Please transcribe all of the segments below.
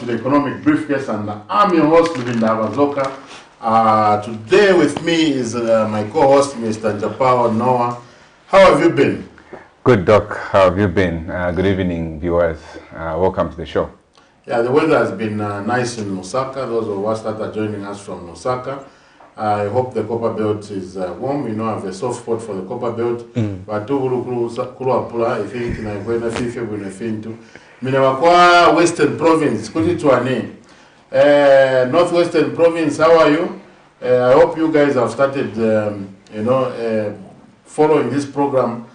to the Economic Briefcase, and I'm your host, Luvinda Abazoka. Today with me is my co-host, Mr. Japao Noah. How have you been? Good, Doc. How have you been? Good evening, viewers. Welcome to the show. Yeah, the weather has been nice in Lusaka. Those of us that are joining us from Lusaka, I hope the Copper Belt is warm. You know, I have a soft spot for the Copper Belt. But I think Western Province, Northwestern Province, how are you? I hope you guys have started, following this program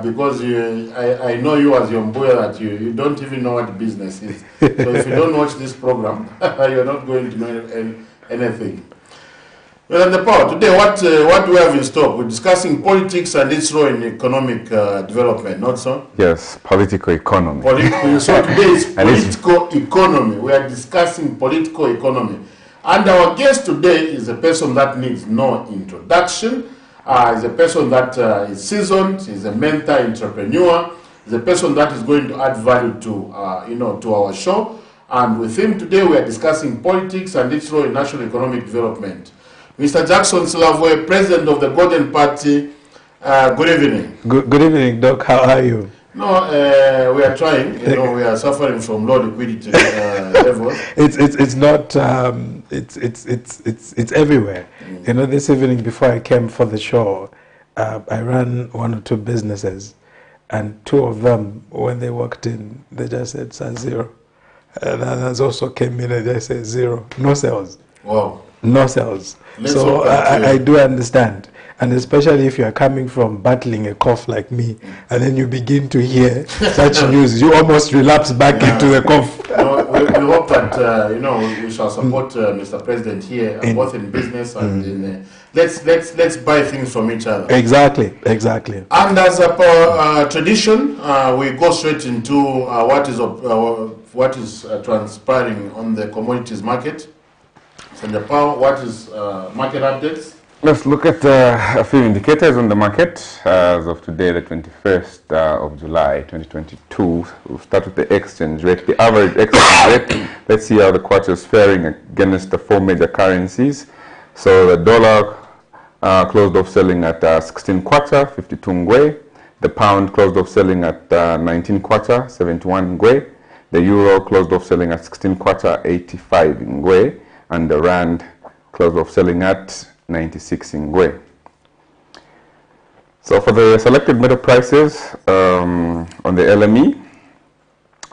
because I know you as your boy that you don't even know what business is. So if you don't watch this program, you're not going to know anything. Well, the power today, what do we have in stock? We're discussing politics and its role in economic development, not so? Yes, political economy. So today is political economy. We are discussing political economy. And our guest today is a person that needs no introduction. Is a person that is seasoned, is a mentor, entrepreneur, is a person that is going to add value to, to our show. And with him today, we are discussing politics and its role in national economic development. Mr. Jackson SILAVWE, President of the Golden Party, good evening. Good evening, Doc. How are you? No, we are trying. We are suffering from low liquidity levels. It's not. It's everywhere. This evening before I came for the show, I ran one or two businesses, and two of them, when they walked in, they just said zero. And others also came in and they said zero, no sales. Wow. No sales. So I do understand. And especially if you are coming from battling a cough like me, and then you begin to hear such news, you almost relapse back into the cough. We hope that we shall support Mr. President here, both in business and in. Let's buy things from each other. Exactly. And as a tradition, we go straight into what is transpiring on the commodities market. Japan, what is market updates? Let's look at a few indicators on the market as of today, the 21st of July 2022. We'll start with the exchange rate. The average exchange rate, let's see how the quarter is faring against the four major currencies. So the dollar closed off selling at 16 kwacha, 52 ngwe. The pound closed off selling at 19 kwacha, 71 ngwe. The euro closed off selling at 16 kwacha, 85 ngwe. And the rand closed off selling at 96 ngwe. So for the selected metal prices on the LME,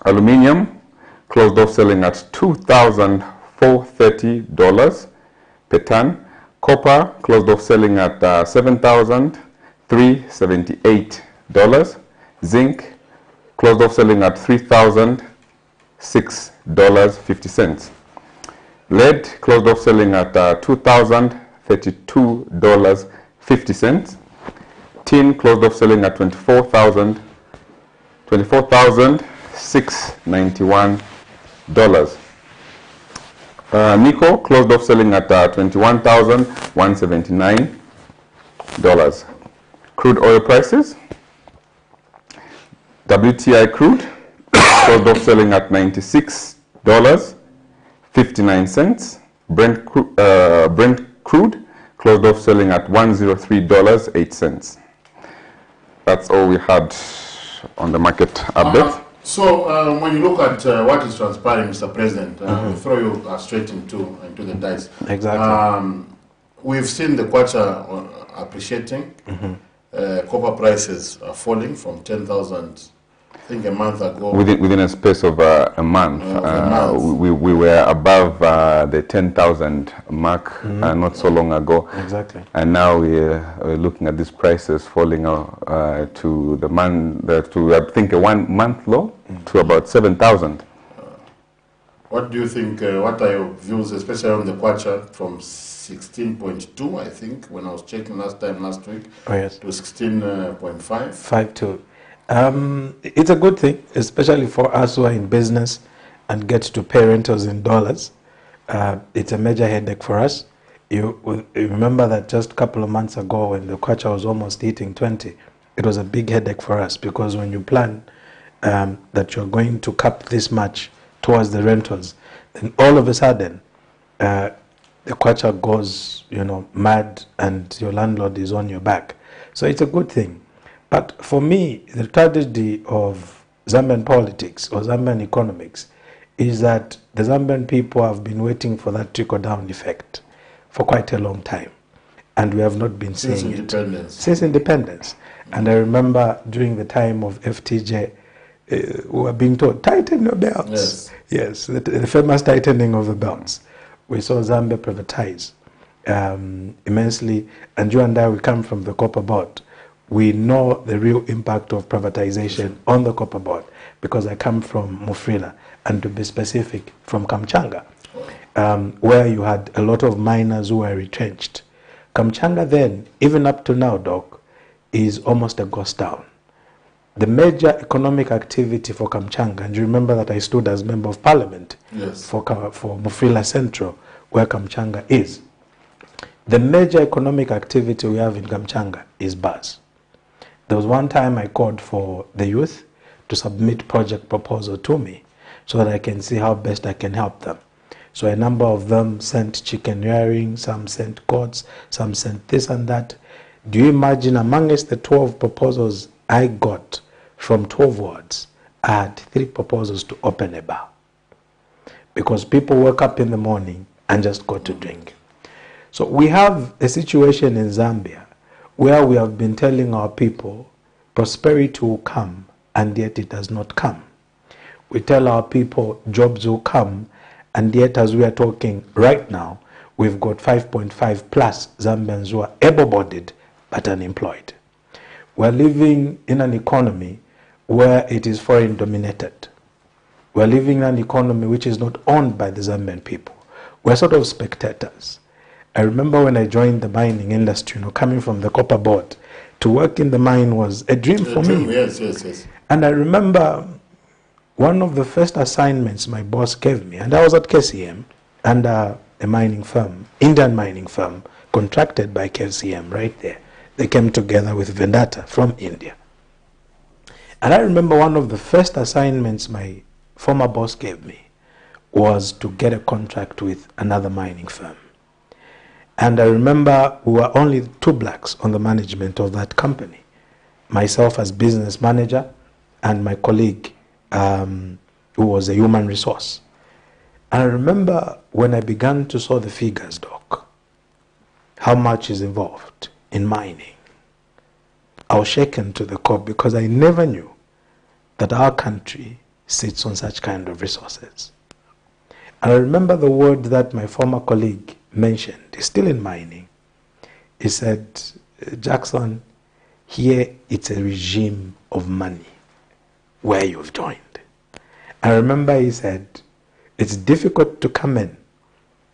aluminium closed off selling at $2,430 per ton. Copper closed off selling at $7,378. Zinc closed off selling at $3,006.50. Lead closed off selling at $2,032.50. Tin closed off selling at $24,691. Nickel closed off selling at $21,179. Crude oil prices. WTI crude closed off selling at $96.59. Brent crude closed off selling at $103.08. That's all we had on the market update. So when you look at what is transpiring, Mr. President, we throw you straight into the dice. Exactly. We've seen the kwacha appreciating. Copper prices are falling from 10,000. I think a month ago. Within a space of a month, we were above the 10,000 mark not so long ago. Exactly. And now we're looking at these prices falling to the I think a 1 month low to about 7,000. What do you think? What are your views, especially on the kwacha from 16.2? I think when I was checking last week. Oh yes. To 16.5. 5.2. It's a good thing, especially for us who are in business and get to pay rentals in dollars. It's a major headache for us. You remember that just a couple of months ago when the kwacha was almost hitting 20, it was a big headache for us because when you plan that you're going to cap this much towards the rentals, then all of a sudden, the kwacha goes, mad, and your landlord is on your back. So it's a good thing. But for me, the tragedy of Zambian politics or Zambian economics is that the Zambian people have been waiting for that trickle-down effect for quite a long time. And we have not been seeing it. Since independence. And I remember during the time of FTJ, we were being told, tighten your belts. Yes, the famous tightening of the belts. We saw Zambia privatize immensely. And you and I, we come from the copper belt. We know the real impact of privatization on the copper belt because I come from Mufrila, and to be specific, from Kamchanga, where you had a lot of miners who were retrenched. Kamchanga then, even up to now, Doc, is almost a ghost town. The major economic activity for Kamchanga, and you remember that I stood as Member of Parliament for Mufrila Central, where Kamchanga is. The major economic activity we have in Kamchanga is bars. There was one time I called for the youth to submit project proposal to me so that I can see how best I can help them. So a number of them sent chicken rearing, some sent goats, some sent this and that. Do you imagine amongst the 12 proposals I got from 12 wards, I had 3 proposals to open a bar. Because people woke up in the morning and just got to drink. So we have a situation in Zambia where we have been telling our people prosperity will come, and yet it has not come. We tell our people jobs will come, and yet as we are talking right now, we've got 5.5 plus Zambians who are able-bodied but unemployed. We're living in an economy where it is foreign dominated. We're living in an economy which is not owned by the Zambian people. We're sort of spectators. I remember when I joined the mining industry, coming from the copper board, to work in the mine was a dream for me. Yes. And I remember one of the first assignments my boss gave me, and I was at KCM under a mining firm, Indian mining firm, contracted by KCM right there. They came together with Vendetta from India. And I remember one of the first assignments my former boss gave me was to get a contract with another mining firm. And I remember we were only 2 blacks on the management of that company. Myself as business manager and my colleague who was a human resource. And I remember when I began to saw the figures, Doc, how much is involved in mining. I was shaken to the core because I never knew that our country sits on such kind of resources. And I remember the word that my former colleague mentioned, he's still in mining. He said, Jackson, here it's a regime of money where you've joined. I remember he said, it's difficult to come in,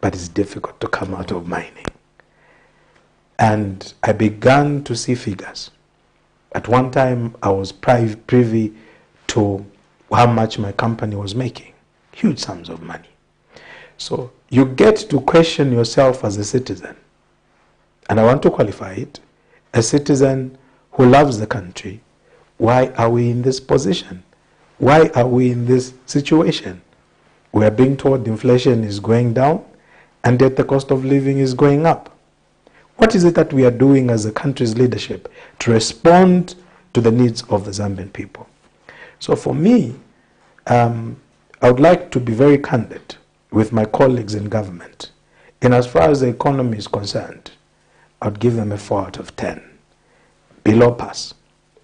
but it's difficult to come out of mining. And I began to see figures. At one time, I was privy to how much my company was making. Huge sums of money. So you get to question yourself as a citizen. And I want to qualify it. A citizen who loves the country. Why are we in this position? Why are we in this situation? We are being told inflation is going down, and yet the cost of living is going up. What is it that we are doing as a country's leadership to respond to the needs of the Zambian people? So for me, I would like to be very candid with my colleagues in government. And as far as the economy is concerned, I would give them a 4 out of 10. Below pass,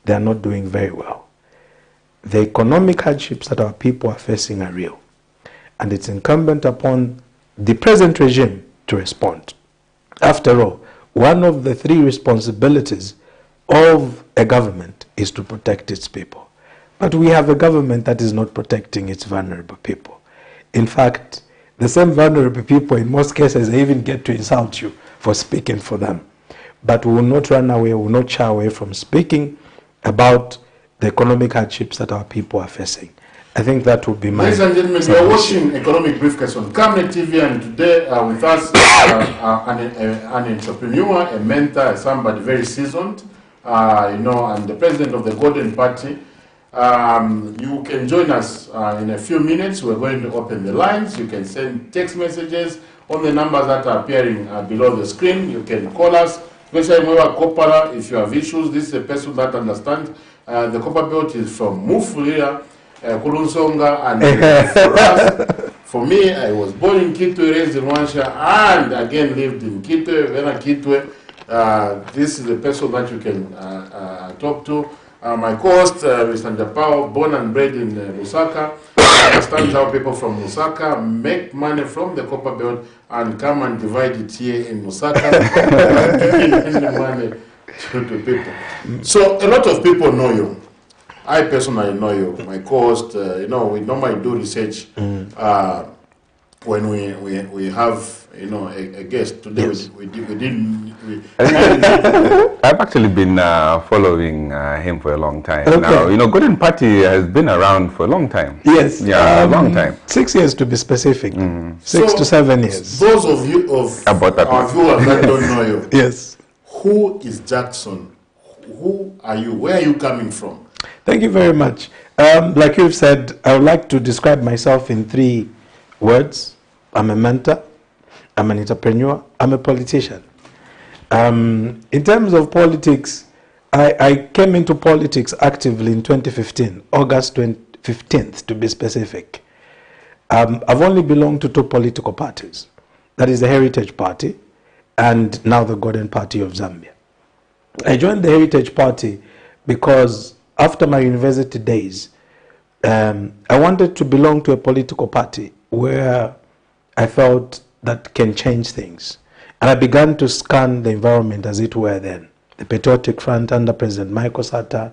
they are not doing very well. The economic hardships that our people are facing are real. And it's incumbent upon the present regime to respond. After all, one of the 3 responsibilities of a government is to protect its people. But we have a government that is not protecting its vulnerable people. In fact, the same vulnerable people, in most cases, they even get to insult you for speaking for them. But we will not run away, we will not shy away from speaking about the economic hardships that our people are facing. I think that would be my... Ladies and gentlemen, we are watching Economic Briefcase on Camnet TV, and today with us an entrepreneur, a mentor, somebody very seasoned, and the president of the Golden Party, You can join us in a few minutes. We're going to open the lines. You can send text messages on the numbers that are appearing below the screen. You can call us, especially Kopara, if you have issues. This is a person that understands. The copper belt is from Mufulira, Kulunsonga, and for us, for me, I was born in Kitwe, raised in Wansha, and again lived in Kitwe, Vena Kitwe. This is the person that you can talk to. My co-host, Mr. Njapao, born and bred in Lusaka, understands how people from Lusaka make money from the copper belt and come and divide it here in Lusaka, giving money to people. So a lot of people know you. I personally know you. My co-host, we normally do research when we have a guest. Today we didn't. I've actually been following him for a long time now. Golden Party has been around for a long time. Yes. Yeah, a long time. 6 years to be specific. 6 to 7 years. Those of you our viewers that don't know you. Yes. Who is Jackson? Who are you? Where are you coming from? Thank you very much. Like you've said, I would like to describe myself in 3 words. I'm a mentor, I'm an entrepreneur, I'm a politician. In terms of politics, I came into politics actively in 2015, August 15th to be specific. I've only belonged to 2 political parties. That is the Heritage Party and now the Golden Party of Zambia. I joined the Heritage Party because after my university days, I wanted to belong to a political party where I felt that can change things. And I began to scan the environment as it were then. The Patriotic Front under President Michael Sata.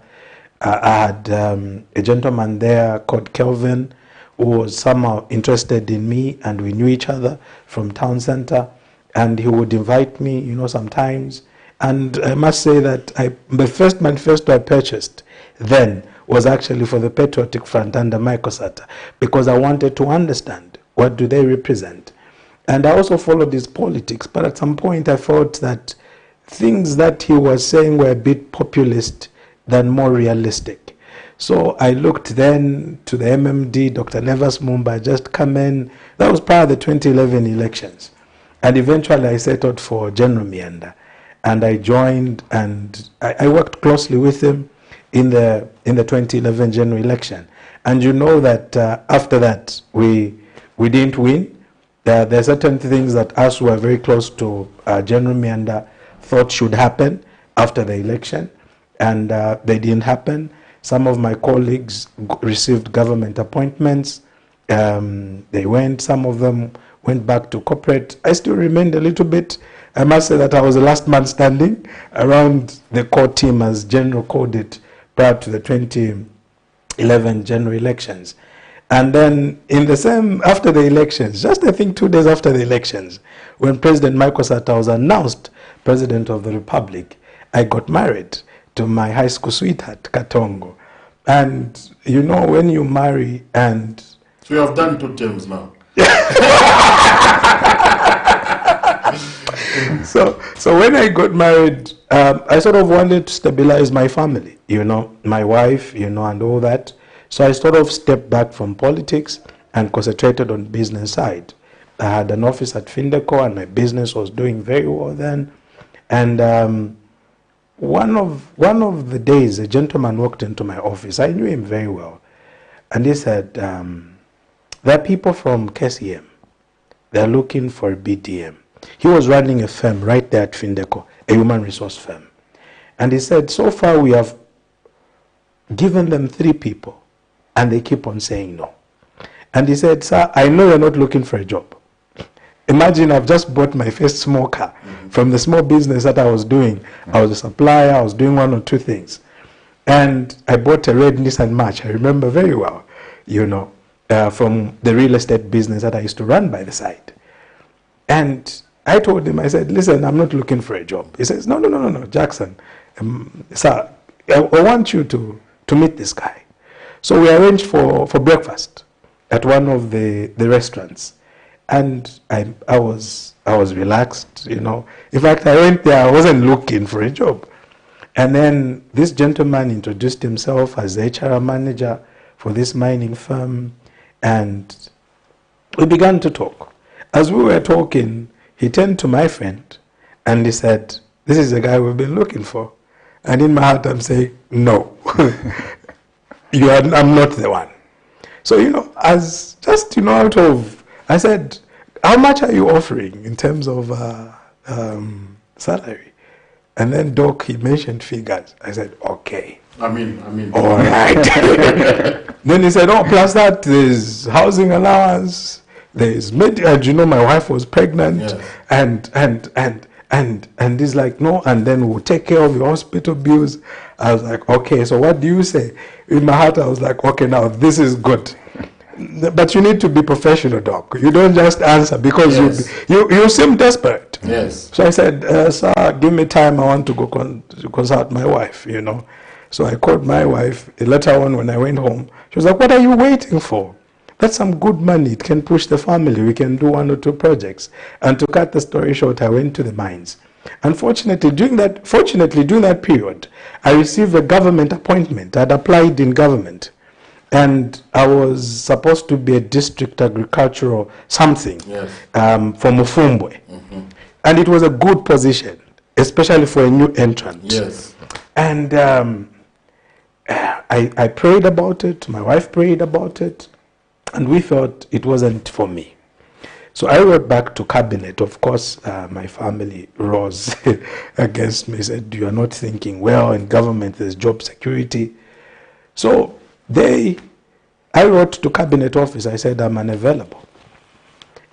I had a gentleman there called Kelvin who was somehow interested in me, and we knew each other from town center. And he would invite me, sometimes. And I must say that the first manifesto I purchased then was actually for the Patriotic Front under Michael Sata, because I wanted to understand what do they represent. And I also followed his politics, but at some point I thought that things that he was saying were a bit populist than more realistic. So I looked then to the MMD, Dr. Nevas Mumba just come in. That was prior to the 2011 elections. And eventually I set out for General Mienda. And I joined, and I worked closely with him in the 2011 general election. And you know that after that, we didn't win. There are certain things that us who are very close to General Mienda thought should happen after the election, and they didn't happen. Some of my colleagues received government appointments. They went, some of them went back to corporate. I still remained a little bit. I must say that I was the last man standing around the core team, as General called it, prior to the 2011 general elections. And then after the elections, just I think 2 days after the elections, when President Michael Sata was announced President of the Republic, I got married to my high school sweetheart, Katongo. And when you marry and... So you have done 2 terms now. So when I got married, I sort of wanted to stabilize my family, my wife, and all that. So I sort of stepped back from politics and concentrated on business side. I had an office at Findeco, and my business was doing very well then. And one of the days, a gentleman walked into my office. I knew him very well. And he said, there are people from KCM. They're looking for a BDM. He was running a firm right there at Findeco, a human resource firm. And he said, so far we have given them 3 people, and they keep on saying no. And he said, sir, I know you're not looking for a job. Imagine I've just bought my first small car from the small business that I was doing. I was a supplier, I was doing 1 or 2 things. And I bought a red Nissan March, I remember very well, from the real estate business that I used to run by the side. And I told him, I said, listen, I'm not looking for a job. He says, no, Jackson, sir, I want you to meet this guy. So we arranged for breakfast at one of the restaurants. And I was relaxed, In fact, I went there, I wasn't looking for a job. And then this gentleman introduced himself as the HR manager for this mining firm, and we began to talk. As we were talking, he turned to my friend and he said, "This is the guy we've been looking for." And in my heart, I'm saying, "No, I'm not the one." So, as just, out of, I said, "How much are you offering in terms of salary?" And then Doc, he mentioned figures. I said, "Okay." I mean. All right. Then he said, "Oh, plus that, there's housing allowance, there's my wife was pregnant, Yes. and he's like, "No, and then we'll take care of your hospital bills." I was like, "Okay, so what do you say?" In my heart, I was like, "Okay, now this is good." But you need to be professional, Doc. You don't just answer because Yes. you seem desperate. Yes. So I said, "Sir, give me time. I want to go consult my wife, So I called my wife. Later on, when I went home, she was like, "What are you waiting for? That's some good money. It can push the family. We can do 1 or 2 projects." And to cut the story short, I went to the mines. Unfortunately, during that period, I received a government appointment. I'd applied in government. And I was supposed to be a district agricultural something, Yes. For Mufumbwe. And it was a good position, especially for a new entrant. Yes. And I prayed about it, my wife prayed about it, and we felt it wasn't for me. So I wrote back to Cabinet. Of course, my family rose against me, said, "You are not thinking well, in government there's job security." So I wrote to Cabinet office, I said, "I'm unavailable."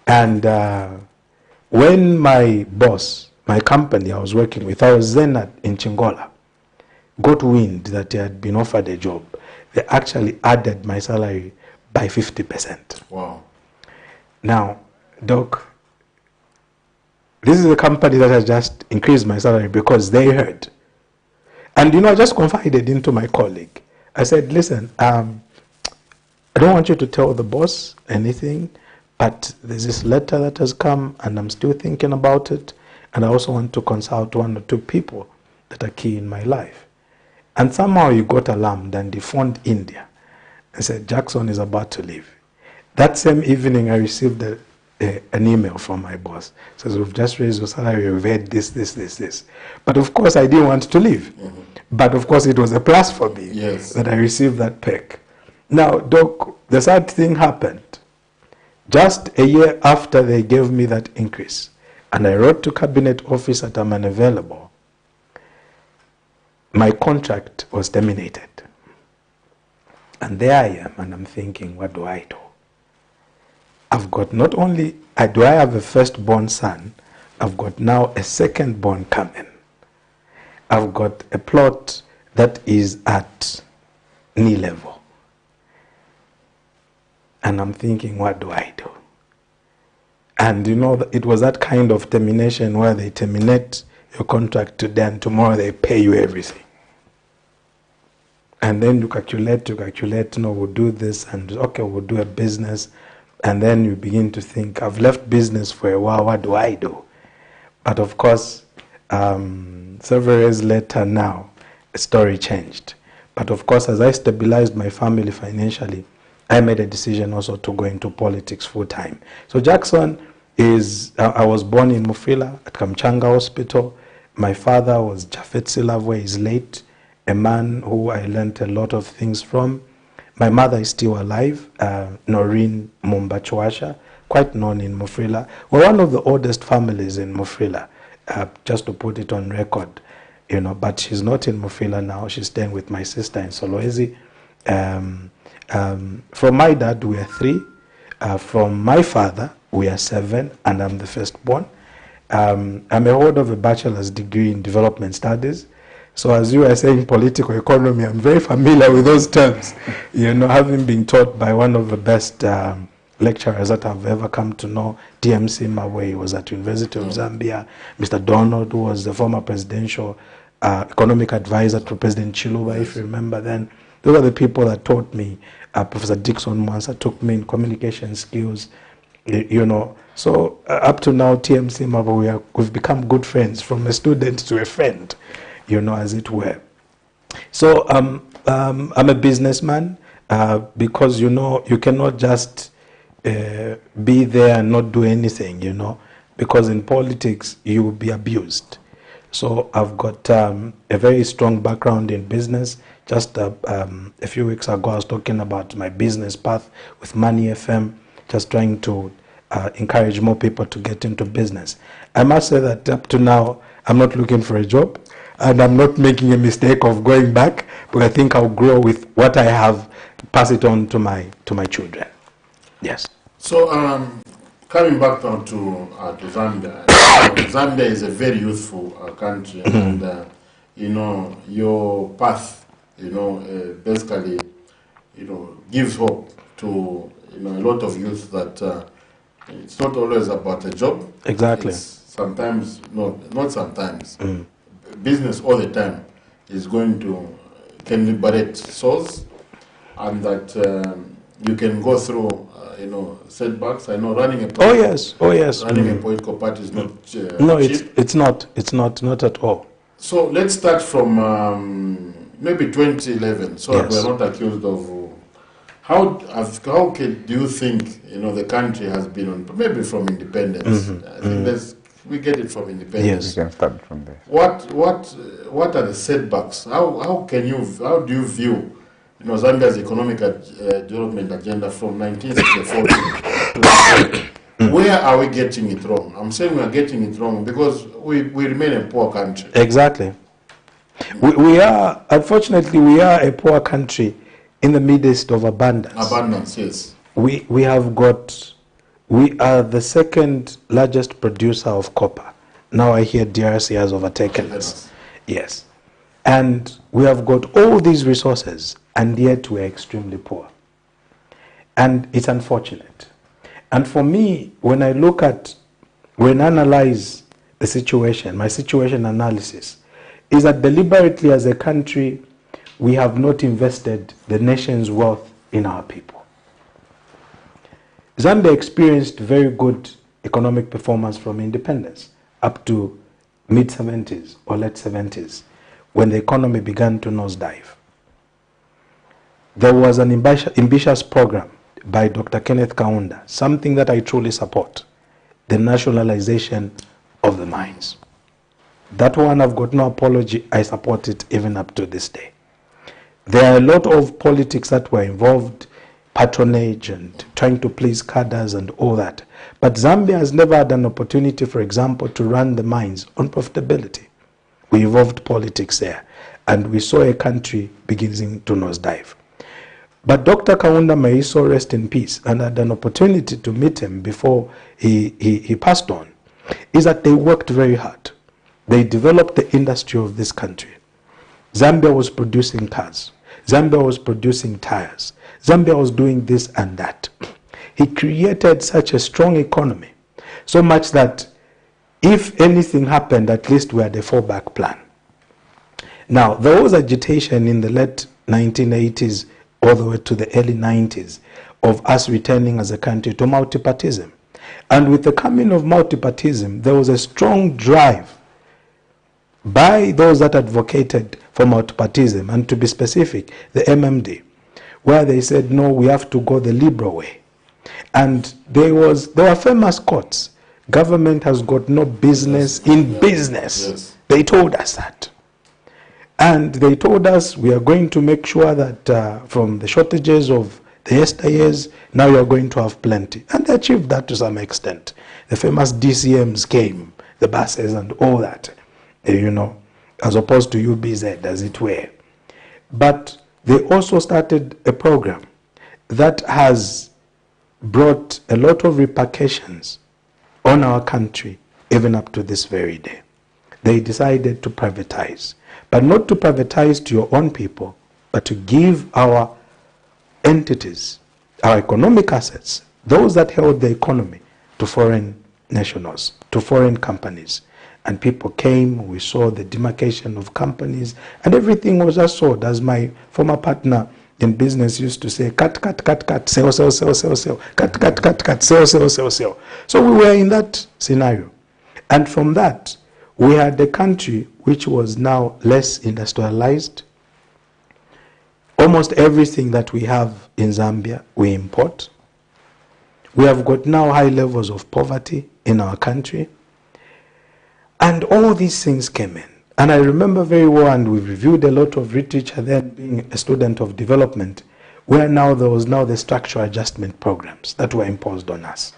And when my boss, my company I was working with, I was then in Chingola, got wind that he had been offered a job, they actually added my salary by 50%. Wow. Now, Doc, this is a company that has just increased my salary because they heard. And I just confided into my colleague. I said, "Listen, I don't want you to tell the boss anything, but there's this letter that has come and I'm still thinking about it. And I also want to consult 1 or 2 people that are key in my life." And somehow he got alarmed and he phoned India and said, "Jackson is about to leave." That same evening, I received an email from my boss. It says, "We've just raised your salary, we've had this. But of course, I didn't want to leave. But of course, it was a plus for me that I received that peck. Now, Doc, the sad thing happened. Just a year after they gave me that increase, and I wrote to Cabinet office that I'm unavailable, my contract was terminated. And there I am, and I'm thinking, what do I do? I've got not only, do I have a firstborn son, I've got now a second-born coming. I've got a plot that is at knee level. And I'm thinking, what do I do? And it was that kind of termination where they terminate your contract today and tomorrow they pay you everything. And then you calculate, we'll do this and okay, we'll do a business. And then you begin to think, I've left business for a while, what do I do? But of course, several years later now, the story changed. But of course, as I stabilized my family financially, I made a decision also to go into politics full time. So Jackson I was born in Mufila at Kamchanga Hospital. My father was Japhet SILAVWE, he's late, a man who I learned a lot of things from. My mother is still alive, Noreen Mumbachwasha, quite known in Mufila. We're one of the oldest families in Mufila, just to put it on record, but she's not in Mufila now. She's staying with my sister in Solwezi. From my dad, we are 3. From my father, we are 7, and I'm the firstborn. I'm a holder of a bachelor's degree in development studies. So as you were saying, political economy, I'm very familiar with those terms. Having been taught by one of the best lecturers that I've ever come to know, SILAVWE, he was at University of Zambia. Mr. Donald, who was the former presidential economic advisor to President Chiluba, if you remember then. Those are the people that taught me. Professor Dixon Mwansa took me in communication skills, So up to now, SILAVWE, we've become good friends, from a student to a friend. you know, as it were. So I'm a businessman because, you know, you cannot just be there and not do anything, you know, because in politics you will be abused. So I've got a very strong background in business. Just a few weeks ago, I was talking about my business path with Money FM, just trying to encourage more people to get into business. I must say that up to now, I'm not looking for a job, and I'm not making a mistake of going back, but I think I'll grow with what I have, pass it on to my children. Yes. So coming back now to Zambia, Zambia is a very youthful country, and you know, your path, you know, basically, you know, gives hope to, you know, a lot of youth that it's not always about a job. Exactly. It's sometimes, not sometimes. Business all the time is going to, can liberate souls, and that you can go through, you know, setbacks. I know running a political, running a political party is not no, cheap. it's not at all. So let's start from maybe 2011, so that we're not accused of. How do you think, you know, the country has been on, maybe from independence? I think we get it from independence. Yes. You can start from there. What are the setbacks? How do you view, you know, Zambia's economic development agenda from 1964 to where are we getting it wrong? I'm saying we are getting it wrong because we remain a poor country. Exactly. We are, unfortunately, we are a poor country in the midst of abundance. Abundance, yes. We are the second largest producer of copper. Now I hear DRC has overtaken us. Yes. And we have got all these resources, and yet we are extremely poor. And it's unfortunate. And for me, when I analyze the situation, my situation analysis is that deliberately as a country, we have not invested the nation's wealth in our people. Zambia experienced very good economic performance from independence up to mid-70s or late 70s when the economy began to nosedive. There was an ambitious program by Dr. Kenneth Kaunda, something that I truly support, the nationalization of the mines. That one, I've got no apology. I support it even up to this day. There are a lot of politics that were involved, patronage and trying to please cadres and all that. But Zambia has never had an opportunity, for example, to run the mines on profitability. We involved politics there, and we saw a country beginning to nosedive. But Dr. Kaunda, may he so rest in peace, and I had an opportunity to meet him before he passed on, is that they worked very hard. They developed the industry of this country. Zambia was producing cars. Zambia was producing tires. Zambia was doing this and that. He created such a strong economy, so much that if anything happened, at least we had a fallback plan. Now, there was agitation in the late 1980s all the way to the early 90s of us returning as a country to multipartism. And with the coming of multipartism, there was a strong drive by those that advocated for multipartism, and to be specific, the MMD, where they said, no, we have to go the liberal way. And there were famous quotes. Government has got no business in business. Yes. They told us that. And they told us we are going to make sure that from the shortages of the yesteryears, now you are going to have plenty. And they achieved that to some extent. The famous DCMs came, the buses and all that, you know, as opposed to UBZ, as it were. But they also started a program that has brought a lot of repercussions on our country, even up to this very day. They decided to privatize, but not to privatize to your own people, but to give our entities, our economic assets, those that held the economy, to foreign nationals, to foreign companies. And people came, we saw the demarcation of companies, and everything was just sold, as my former partner in business used to say, cut, cut, cut, cut, sell, sell, sell, sell, sell, cut, cut, cut, cut, sell, sell, sell, sell. So we were in that scenario. And from that, We had a country which was now less industrialized. Almost everything that we have in Zambia, we import. We have got now high levels of poverty in our country. And all these things came in. And I remember very well, and we reviewed a lot of literature then, being a student of development, where now there was now the structural adjustment programs that were imposed on us.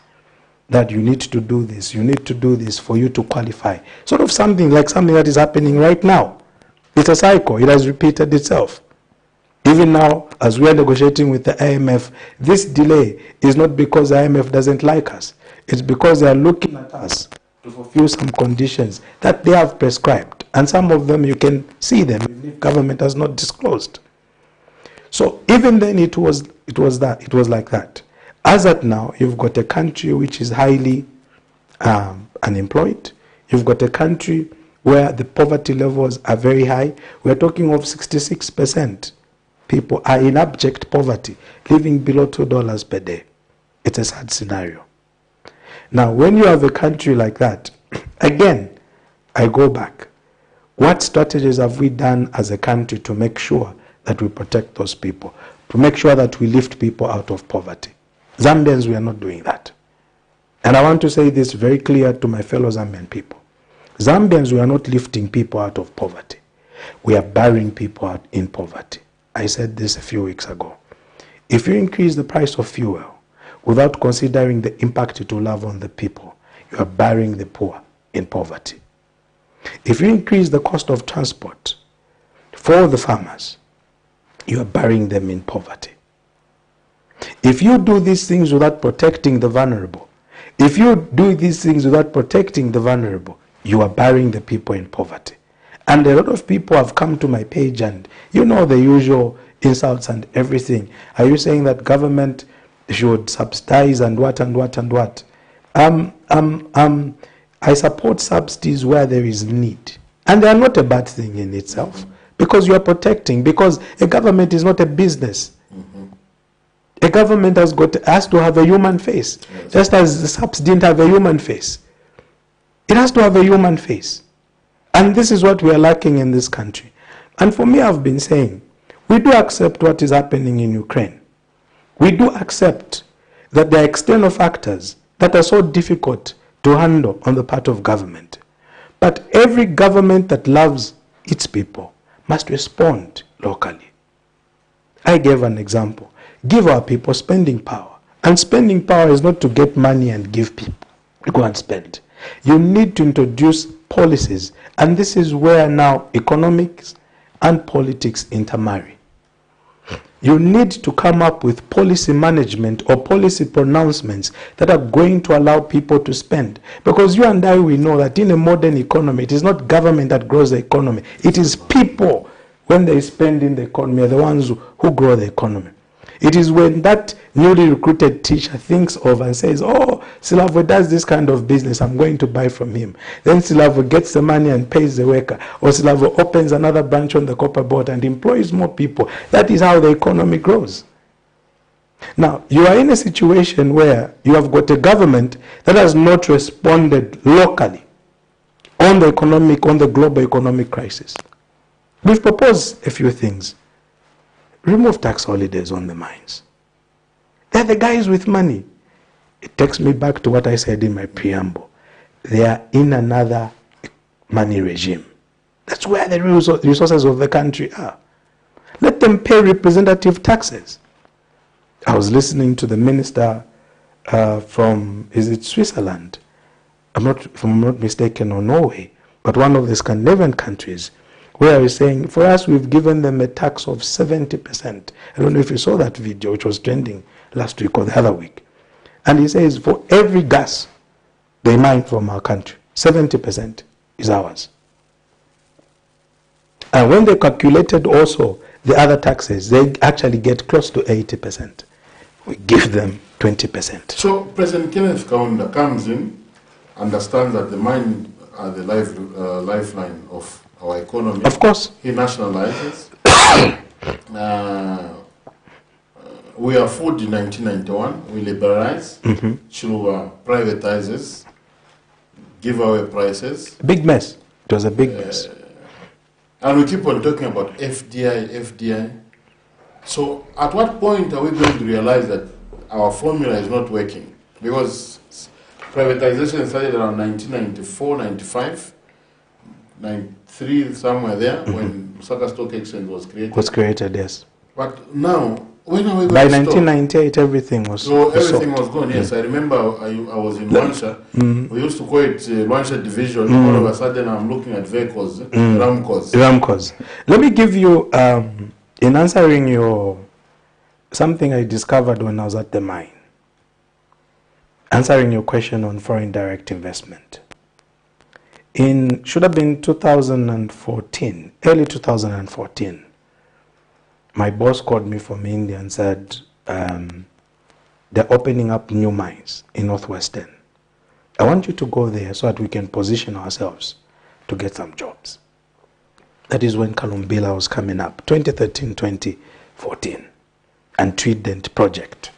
That you need to do this, you need to do this for you to qualify. Sort of something like something that is happening right now. It's a cycle, it has repeated itself. Even now, as we are negotiating with the IMF, this delay is not because the IMF doesn't like us. It's because they are looking at us to fulfill some conditions that they have prescribed. And some of them, you can see them if government has not disclosed. So even then, it was like that. As at now, you've got a country which is highly unemployed. You've got a country where the poverty levels are very high. We're talking of 66%. People are in abject poverty, living below $2 per day. It's a sad scenario. Now, when you have a country like that, again, I go back. What strategies have we done as a country to make sure that we protect those people, to make sure that we lift people out of poverty? Zambians, we are not doing that. And I want to say this very clear to my fellow Zambian people. Zambians, we are not lifting people out of poverty. We are burying people out in poverty. I said this a few weeks ago. If you increase the price of fuel without considering the impact it will have on the people, you are burying the poor in poverty. If you increase the cost of transport for the farmers, you are burying them in poverty. If you do these things without protecting the vulnerable, if you do these things without protecting the vulnerable, you are burying the people in poverty. And a lot of people have come to my page and you know the usual insults and everything. Are you saying that government should subsidize and what and what and what? I support subsidies where there is need. And they are not a bad thing in itself. Because you are protecting. Because a government is not a business. A government has to have a human face. Yes. Just as the subs didn't have a human face. It has to have a human face. And this is what we are lacking in this country. And for me, I've been saying, we do accept what is happening in Ukraine. We do accept that there are external factors that are so difficult to handle on the part of government. But every government that loves its people must respond locally. I gave an example. Give our people spending power. And spending power is not to get money and give people. Go and spend. You need to introduce policies. And this is where now economics and politics intermarry. You need to come up with policy management or policy pronouncements that are going to allow people to spend. Because you and I, we know that in a modern economy, it is not government that grows the economy. It is people, when they spend in the economy, are the ones who grow the economy. It is when that newly recruited teacher thinks of and says, oh, SILAVWE does this kind of business, I'm going to buy from him. Then SILAVWE gets the money and pays the worker. Or SILAVWE opens another branch on the copper board and employs more people. That is how the economy grows. Now, you are in a situation where you have got a government that has not responded locally on the global economic crisis. We've proposed a few things. Remove tax holidays on the mines. They're the guys with money. It takes me back to what I said in my preamble. They are in another money regime. That's where the resources of the country are. Let them pay representative taxes. I was listening to the minister from, is it Switzerland? If I'm not mistaken, or Norway, but one of the Scandinavian countries, where he's saying, for us, we've given them a tax of 70%. I don't know if you saw that video, which was trending last week or the other week. And he says, for every gas they mine from our country, 70% is ours. And when they calculated also the other taxes, they actually get close to 80%. We give them 20%. So President Kenneth Kaunda comes in, understands that the mine are the lifeline of our economy. Of course. He nationalizes. We are food in 1991. We liberalize. Through privatizes, give away prices. Big mess. It was a big mess. And we keep on talking about FDI. So at what point are we going to realize that our formula is not working? Because privatization started around 1994, 95, 93, somewhere there, when Lusaka Stock Exchange was created. Was created, yes. But now, when are we going By to stop? 1998, everything was So everything sold. was gone, yes. I remember I was in Luansha. We used to call it Luansha Division. All of a sudden, I'm looking at vehicles, Ramcos. Ramcos. Let me give you, in answering your, something I discovered when I was at the mine. Answering your question on foreign direct investment. Should have been 2014, early 2014, my boss called me from India and said, they're opening up new mines in Northwestern. I want you to go there so that we can position ourselves to get some jobs. That is when Kalumbila was coming up, 2013, 2014, and Trident project.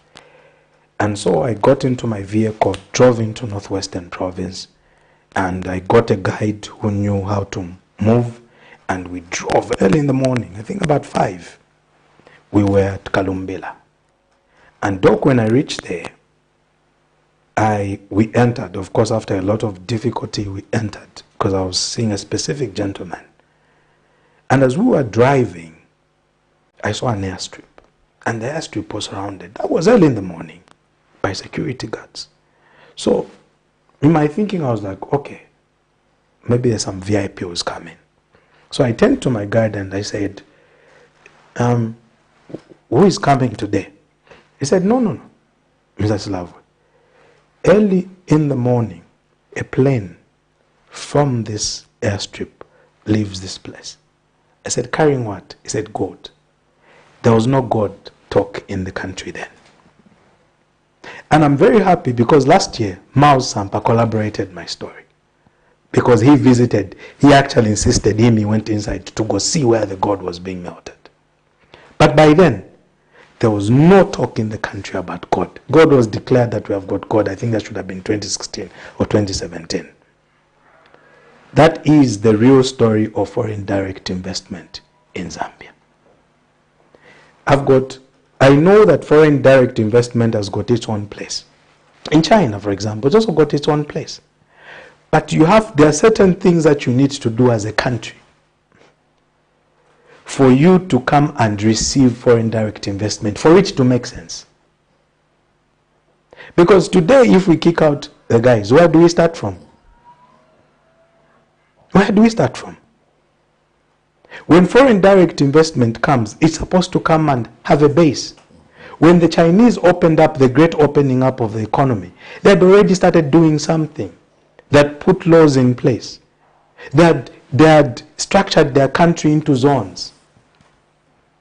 And so I got into my vehicle, drove into Northwestern Province, and I got a guide who knew how to move, and we drove early in the morning, I think about 5. We were at Kalumbila. And Doc, when I reached there, we entered. Of course, after a lot of difficulty, we entered, because I was seeing a specific gentleman. And as we were driving, I saw an airstrip. And the airstrip was surrounded. That was early in the morning, by security guards. So in my thinking, I was like, okay, maybe there's some VIPs coming. So I turned to my guide and I said, who is coming today? He said, no, Mr. SILAVWE. Early in the morning, a plane from this airstrip leaves this place. I said, carrying what? He said, gold. There was no gold talk in the country then. And I'm very happy because last year, Mao Sampa collaborated my story. Because he visited, he actually insisted he went inside to go see where the gold was being melted. But by then, there was no talk in the country about gold. God was declared that we have got gold. I think that should have been 2016 or 2017. That is the real story of foreign direct investment in Zambia. I know that foreign direct investment has got its own place. In China, for example, it's also got its own place. But there are certain things that you need to do as a country for you to come and receive foreign direct investment, for it to make sense. Because today, if we kick out the guys, where do we start from? Where do we start from? When foreign direct investment comes, it's supposed to come and have a base. When the Chinese opened up the great opening up of the economy, they had already started doing something that put laws in place. They had structured their country into zones.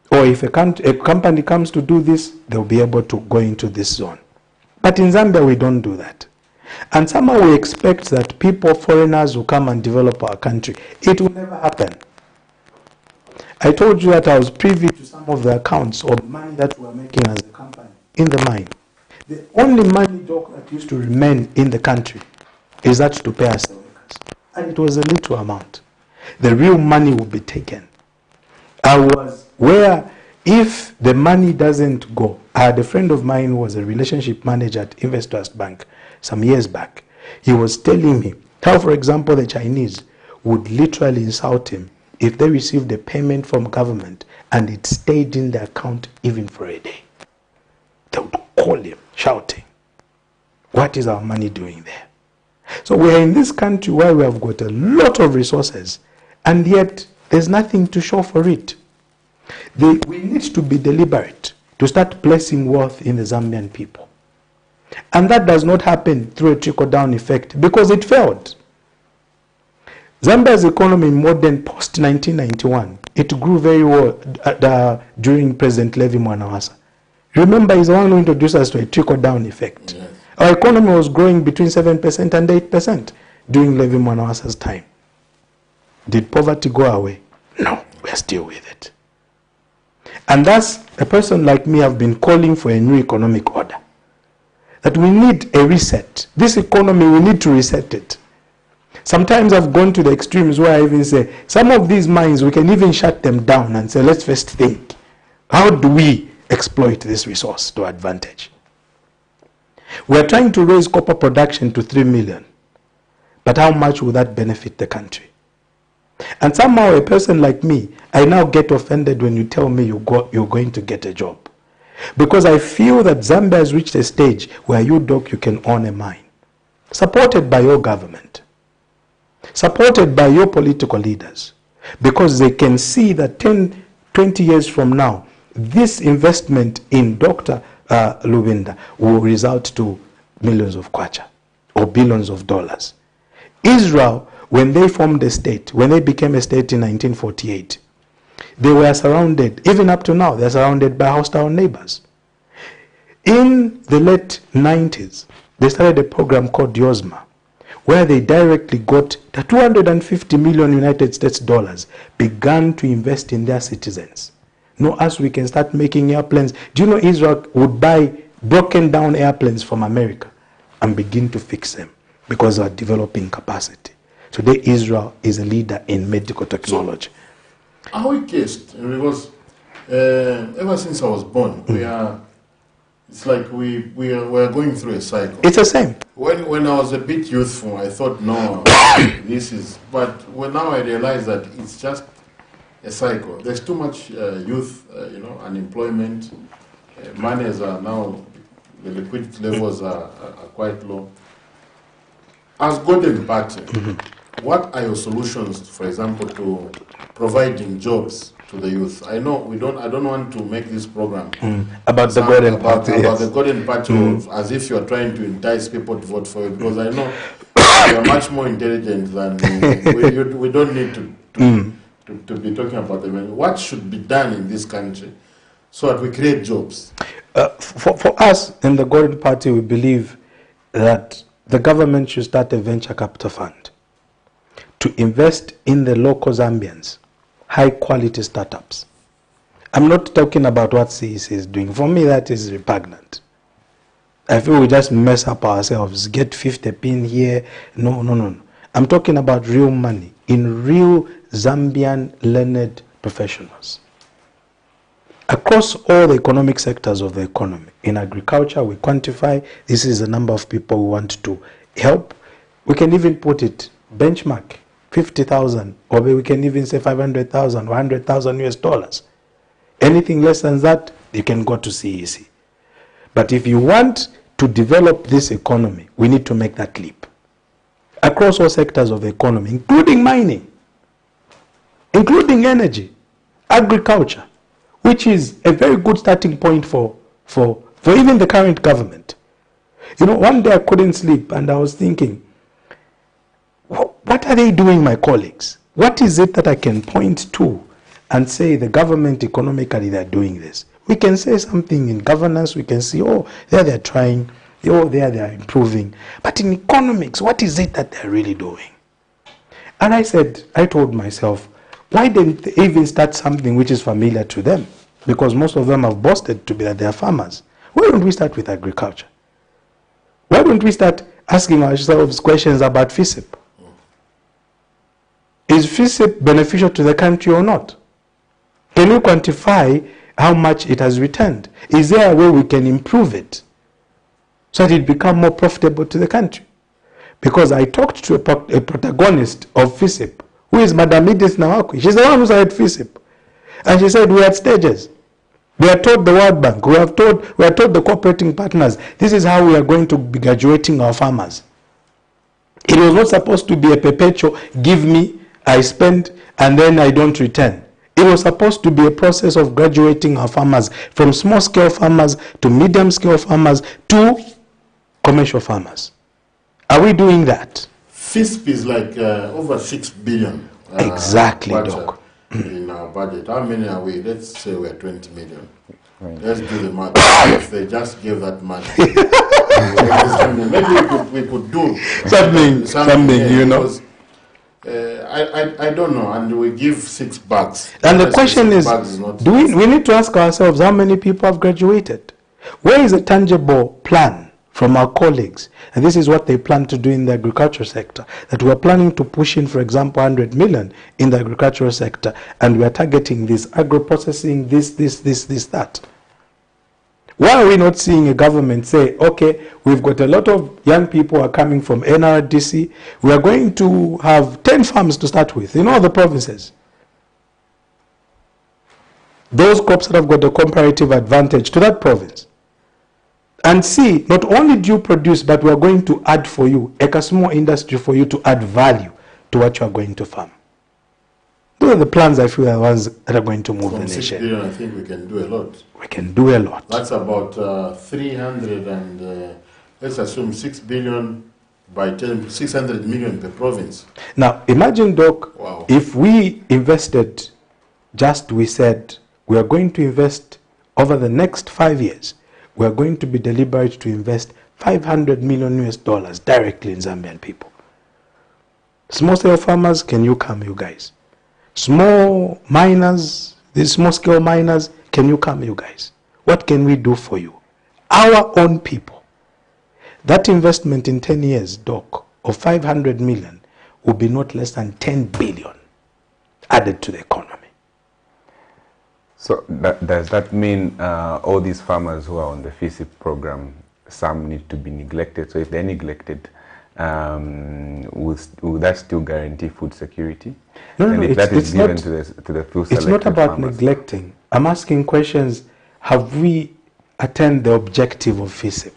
Or if a company comes to do this, they'll be able to go into this zone. But in Zambia, we don't do that. And somehow we expect that foreigners will come and develop our country. It will never happen. I told you that I was privy to some of the accounts of money that we were making as a company in the mine. The only money, Doc, that used to remain in the country is that to pay us the workers. And it was a little amount. The real money will be taken. If the money doesn't go, I had a friend of mine who was a relationship manager at Investors Bank some years back. He was telling me how, for example, the Chinese would literally insult him if they received a payment from government and it stayed in the account even for a day. They would call him shouting, what is our money doing there? So we are in this country where we have got a lot of resources and yet there's nothing to show for it. We need to be deliberate to start placing wealth in the Zambian people. And that does not happen through a trickle-down effect because it failed. Zambia's economy modern post-1991, it grew very well during President Levi Mwanawasa. Remember, he's the one who introduced us to a trickle-down effect. Yes. Our economy was growing between 7% and 8% during Levi Mwanawasa's time. Did poverty go away? No, we're still with it. And thus, a person like me have been calling for a new economic order. That we need a reset. This economy, we need to reset it. Sometimes I've gone to the extremes where I even say, some of these mines, we can even shut them down and say, let's first think, how do we exploit this resource to advantage? We're trying to raise copper production to 3 million, but how much will that benefit the country? And somehow a person like me, I now get offended when you tell me you're going to get a job. Because I feel that Zambia has reached a stage where you can own a mine, supported by your government, supported by your political leaders, because they can see that 10, 20 years from now, this investment in Dr. Lubinda will result to millions of kwacha or billions of dollars. Israel, when they formed a state, when they became a state in 1948, they were surrounded, even up to now, they're surrounded by hostile neighbors. In the late 90s, they started a program called YOSMA, where they directly got the 250 million United States dollars, began to invest in their citizens. Now, as we can start making airplanes, do you know Israel would buy broken down airplanes from America and begin to fix them because they are developing capacity. Today, Israel is a leader in medical technology. So, how we cased? Because ever since I was born, it's like we are going through a cycle. It's the same. When I was a bit youthful, I thought, no, this is... But now I realize that it's just a cycle. There's too much youth, unemployment. Monies are now, the liquidity levels are quite low. As Golden Party, what are your solutions, for example, to providing jobs to the youth? I know I don't want to make this program about the Golden Party. About the Golden Party, as if you're trying to entice people to vote for you, because I know you're much more intelligent than we don't need to be talking about them. What should be done in this country so that we create jobs? For us in the Golden Party, we believe that the government should start a venture capital fund to invest in the local Zambians, high quality startups. I'm not talking about what CEC is doing. For me, that is repugnant. I feel we just mess up ourselves, get 50 pin here. No. I'm talking about real money in real Zambian learned professionals. Across all the economic sectors of the economy, in agriculture, we quantify this is the number of people we want to help. We can even put it benchmark 50,000, or we can even say 500,000 or 100,000 US dollars. Anything less than that, you can go to CEC. But if you want to develop this economy, we need to make that leap across all sectors of the economy, including mining, including energy, agriculture, which is a very good starting point for even the current government. One day I couldn't sleep and I was thinking, what are they doing, my colleagues? What is it that I can point to and say the government economically they're doing this? We can say something in governance, we can see, there they're trying, there they're improving. But in economics, what is it that they're really doing? And I told myself, why didn't they even start something which is familiar to them? Because most of them have boasted to be that they are farmers. Why don't we start with agriculture? Why don't we start asking ourselves questions about FISIP? Is FISIP beneficial to the country or not? Can we quantify how much it has returned? Is there a way we can improve it so that it becomes more profitable to the country? Because I talked to a protagonist of FISIP, who is Madam Edith Nawakwi. She's the one who started FISIP. And she said, we had stages. We are told the World Bank, we are told the cooperating partners, this is how we are going to be graduating our farmers. It was not supposed to be a perpetual, give me, I spend, and then I don't return. It was supposed to be a process of graduating our farmers from small-scale farmers to medium-scale farmers to commercial farmers. Are we doing that? FISP is like over 6 billion. Exactly, Doc. In our budget. How many are we? Let's say we're 20 million. Right. Let's do the math. If they just gave that money, maybe we could do something, because, I don't know, and we give 6 bags. And the question is, we need to ask ourselves how many people have graduated? Where is a tangible plan from our colleagues, and this is what they plan to do in the agriculture sector, that we're planning to push in, for example, 100 million in the agricultural sector, and we are targeting this agro-processing, this, that. Why are we not seeing a government say, okay, we've got a lot of young people who are coming from NRDC, we are going to have 10 farms to start with in all the provinces. Those crops that have got a comparative advantage to that province. And see, not only do you produce, but we are going to add for you, a small industry for you to add value to what you are going to farm. Those are the plans I feel are the ones that are going to move the nation. 6 billion, I think we can do a lot. We can do a lot. That's about 300 and, let's assume 6 billion by 10, 600 million per province. Now, imagine, Doc, wow, if we invested, we said, we are going to invest over the next 5 years, we are going to be deliberate to invest $500 million directly in Zambian people. Small-scale farmers, can you come, you guys? Small miners, these small-scale miners, can you come, you guys? What can we do for you? Our own people. That investment in 10 years, Doc, of 500 million will be not less than 10 billion added to the economy. So does that mean all these farmers who are on the FISIP program, some need to be neglected? So if they're neglected, will that still guarantee food security? No, and no, if that is given not, to the few it's not about farmers? neglecting. I'm asking questions, have we attained the objective of FISIP?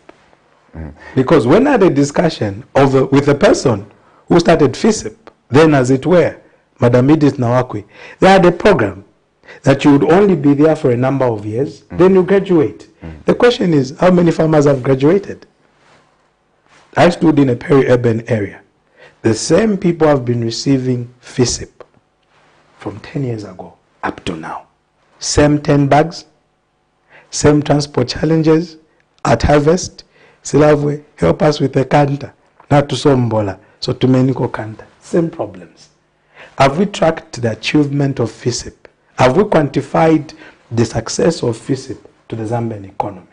Because when I had a discussion with a person who started FISIP, then as it were, Madam Edith Nawakwi, they had a program that you would only be there for a number of years, then you graduate. The question is, how many farmers have graduated? I stood in a peri-urban area. The same people have been receiving FISIP from 10 years ago up to now. Same 10 bags, same transport challenges at harvest. SILAVWE, help us with the kanta, not to sombola, so to meniko kanta. Same problems. Have we tracked the achievement of FISIP? Have we quantified the success of FISIP to the Zambian economy?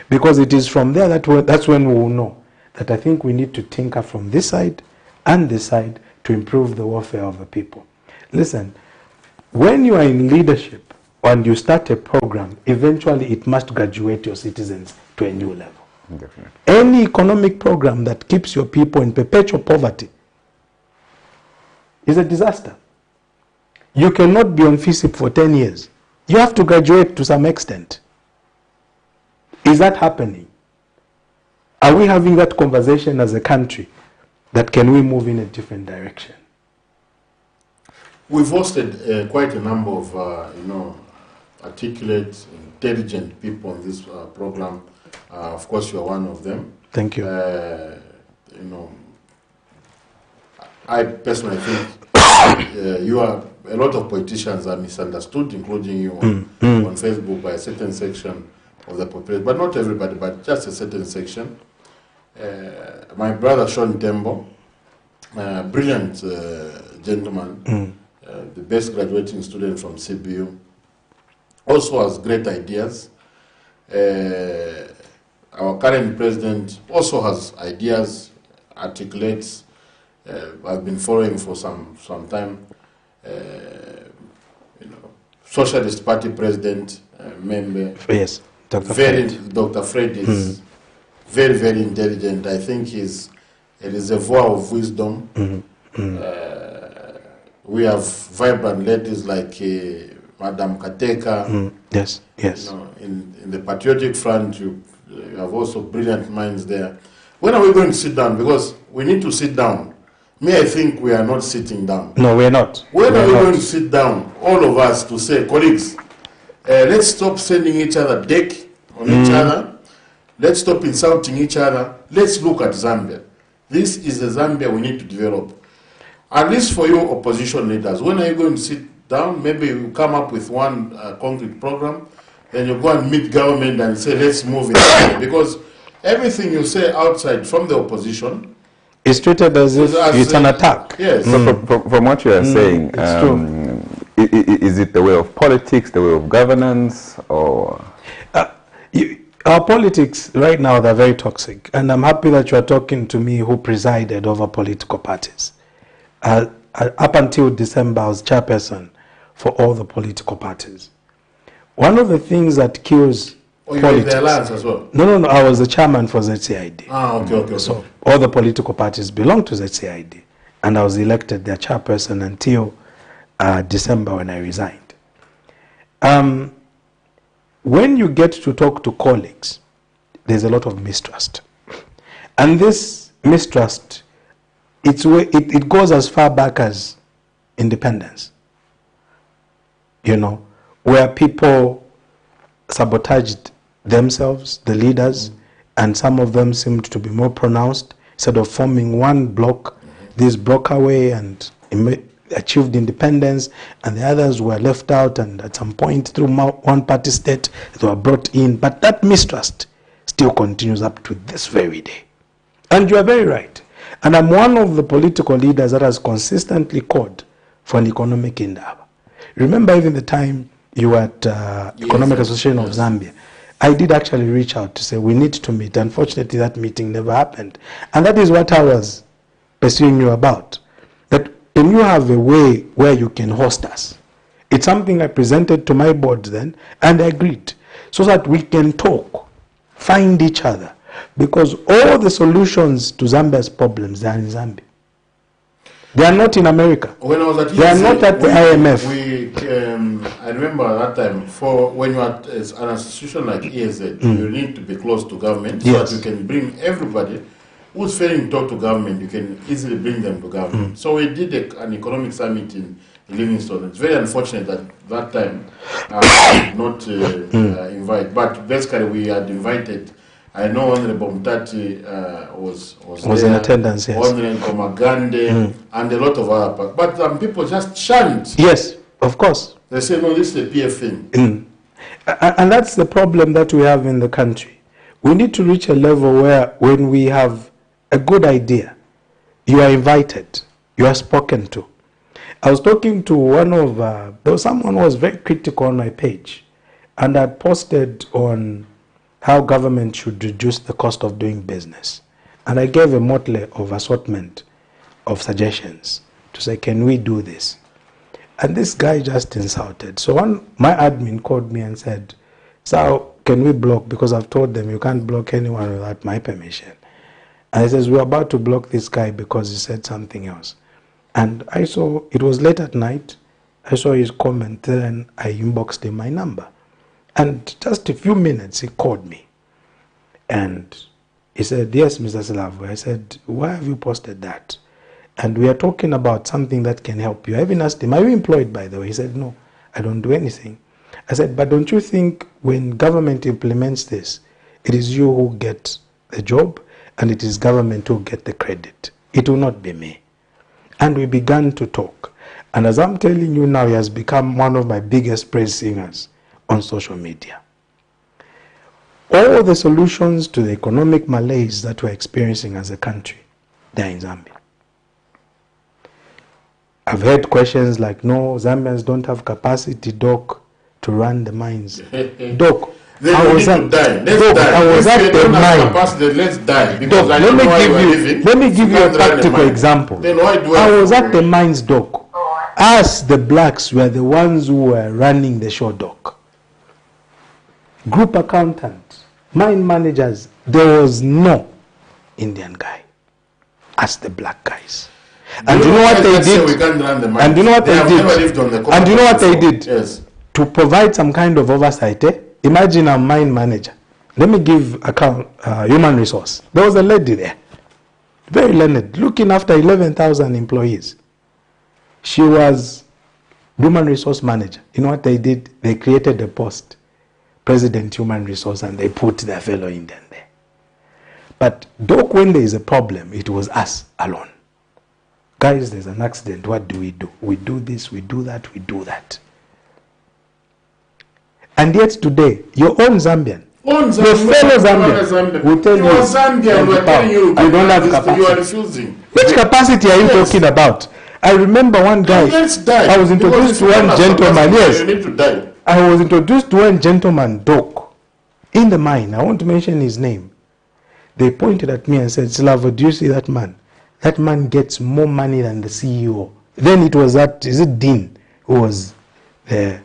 Because it is from there that's when we will know that I think we need to tinker from this side and this side to improve the welfare of the people. Listen, when you are in leadership and you start a program, eventually it must graduate your citizens to a new level. Definitely. Any economic program that keeps your people in perpetual poverty is a disaster. You cannot be on FISIP for 10 years. You have to graduate to some extent. Is that happening? Are we having that conversation as a country that can we move in a different direction? We've hosted quite a number of, articulate, intelligent people on this program. Of course, you are one of them. Thank you. I personally think you are, a lot of politicians are misunderstood, including you on Facebook by a certain section of the population, but not everybody, but just a certain section. My brother Sean Tembo, brilliant gentleman, the best graduating student from CBU, also has great ideas. Our current president also has ideas, articulates. I've been following for some time. Socialist Party president, member. Yes, Dr. Fred. Dr. Fred is very, very intelligent. I think he's a reservoir of wisdom. We have vibrant ladies like Madam Kateka. Yes, yes. In the patriotic front, you have also brilliant minds there. When are we going to sit down? Because we need to sit down. I think we are not sitting down. No, we are not. When are we going to sit down, all of us, to say, colleagues, let's stop sending each other deck on each other. Let's stop insulting each other. Let's look at Zambia. This is the Zambia we need to develop. At least for you opposition leaders, when are you going to sit down? Maybe you come up with one concrete program, then you go and meet government and say, let's move it. Because everything you say outside from the opposition is treated as if it's an attack. Yes. So from what you are saying, is it the way of politics, the way of governance, or? Our politics right now, they're very toxic. And I'm happy that you are talking to me who presided over political parties. Up until December, I was chairperson for all the political parties. One of the things that kills you politics... were the alliance as well? No, I was the chairman for ZCID. Okay. So all the political parties belong to ZCID. And I was elected their chairperson until December when I resigned. When you get to talk to colleagues, there's a lot of mistrust. And this mistrust, it goes as far back as independence. You know, where people sabotaged themselves, the leaders, and some of them seemed to be more pronounced. Instead of forming one block, this broke away and achieved independence, and the others were left out, and at some point through one party state they were brought in. But that mistrust still continues up to this very day. And you are very right. And I'm one of the political leaders that has consistently called for an economic indaba. Remember even the time you were at Economic Association of Zambia, I did actually reach out to say we need to meet. Unfortunately, that meeting never happened. And that is what I was pursuing you about. That when you have a way where you can host us, it's something I presented to my board then, and I agreed, so that we can talk, find each other, because all the solutions to Zambia's problems, they are in Zambia. They are not in America. When I was at they are not at the IMF. I remember that time, for when you are as an institution like ESZ, you need to be close to government, so that you can bring everybody who's failing to talk to government, you can easily bring them to government. So we did an economic summit in Livingstone. It's very unfortunate that time I did not invite, but basically we had invited. I know Honorable Mtati was in attendance, yes. Honorable Magande and a lot of other, but people just chant. Yes, of course. They say, no, this is a PF thing. And that's the problem that we have in the country. We need to reach a level where when we have a good idea, you are invited, you are spoken to. I was talking to there was someone who was very critical on my page, and I posted on how government should reduce the cost of doing business. And I gave a motley of assortment of suggestions to say, can we do this? And this guy just insulted. So my admin called me and said, so can we block? Because I've told them you can't block anyone without my permission. And he says, we're about to block this guy because he said something else. And I saw, it was late at night, I saw his comment there and I inboxed him my number. And just a few minutes, he called me. And he said, yes, Mr. SILAVWE. I said, why have you posted that? And we are talking about something that can help you. I even asked him, are you employed, by the way? He said, no, I don't do anything. I said, but don't you think when government implements this, it is you who get the job and it is government who get the credit? It will not be me. And we began to talk. And as I'm telling you now, he has become one of my biggest praise singers on social media. All the solutions to the economic malaise that we're experiencing as a country, they're in Zambia. I've heard questions like, no, Zambians don't have capacity, Doc, to run the mines. Doc, I was at the mine. Let's die. Doc, let me give you a practical example. I was at the mines, Doc. Us, the blacks, were the ones who were running the show, Doc. Group accountants, mine managers, there was no Indian guy. Us, the black guys. And you know what they did? And you know what they did? And you know what they did? Yes. To provide some kind of oversight, imagine a mine manager. Let me give human resource. There was a lady there, very learned, looking after 11,000 employees. She was human resource manager. You know what they did? They created a post, President Human Resource, and they put their fellow Indian there. But Doc, when there is a problem, it was us alone. Guys, there's an accident. What do? We do this, we do that, we do that. And yet today, your own Zambian, your fellow Zambian will tell you, I don't have capacity. You are refusing. Which capacity are you talking about? I remember one guy, I was introduced to one gentleman, yes. You need to die. I was introduced to one gentleman, Doc. in the mine. I want to mention his name. They pointed at me and said, SILAVWE, do you see that man? That man gets more money than the CEO. Then it was that, is it Dean, who was the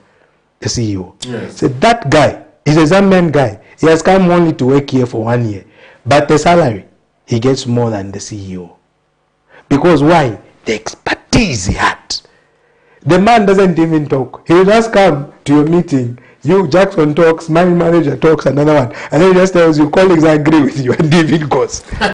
CEO? Yes. Said, that guy is a Zambian guy. He has come only to work here for 1 year. But the salary, he gets more than the CEO. Because why? The expertise he had. The man doesn't even talk. He will just come to your meeting. You, Jackson talks, money manager talks, another one. And then he just tells you, colleagues agree with you, and David goes.